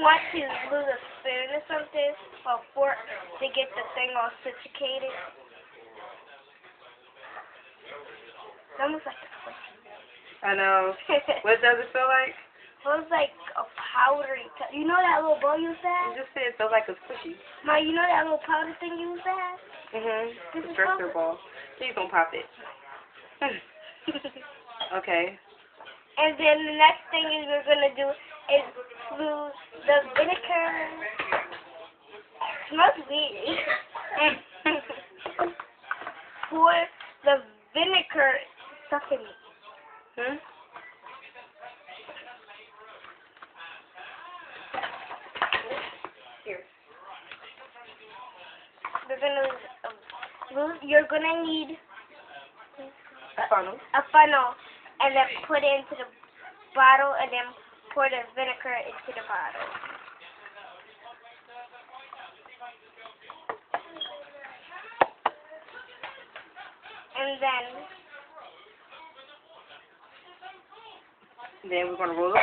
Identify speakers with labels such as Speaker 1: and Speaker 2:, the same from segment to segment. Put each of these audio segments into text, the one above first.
Speaker 1: want to lose a spoon or something, or a fork, to get the thing all sophisticated. It almost like a squishy.
Speaker 2: I know. What does it feel like?
Speaker 1: It feels like a powdery. You know that little bowl you used to
Speaker 2: You
Speaker 1: have?
Speaker 2: just said it feels like a squishy.
Speaker 1: Ma, you know that little powder thing you used to have?
Speaker 2: The stressor ball. Please don't pop it. Okay.
Speaker 1: And then the next thing is we're gonna do is lose the vinegar. Smells weird. Pour the vinegar stuff in it.
Speaker 2: Here.
Speaker 1: We're gonna lose. You're gonna need
Speaker 2: A funnel.
Speaker 1: a funnel, and then put it into the bottle, and then pour the vinegar into the bottle. And
Speaker 2: then we're gonna roll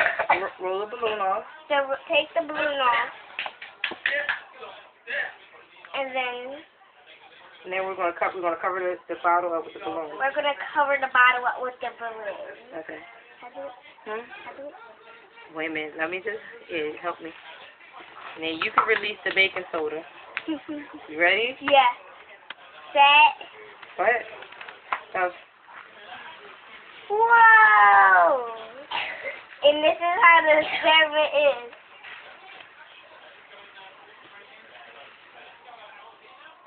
Speaker 2: the balloon off.
Speaker 1: so take the balloon off, and then
Speaker 2: we're gonna cover the bottle up with the balloon.
Speaker 1: we're gonna cover the bottle up with the balloon.
Speaker 2: Okay.
Speaker 1: How do it? How do it?
Speaker 2: Wait a minute. Let me just help me. And then you can release the baking soda. You ready?
Speaker 1: Yeah. Set.
Speaker 2: Go ahead. Go.
Speaker 1: Whoa! And this is how the experiment is.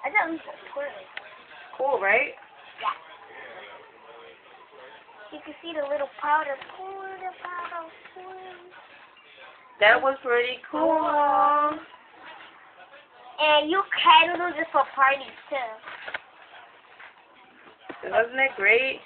Speaker 1: I thought we should pour it.
Speaker 2: Cool, right?
Speaker 1: Yeah. You can see the little powder. Pour the powder. Pour.
Speaker 2: That was pretty cool.
Speaker 1: And you can use it for parties too.
Speaker 2: Wasn't it great?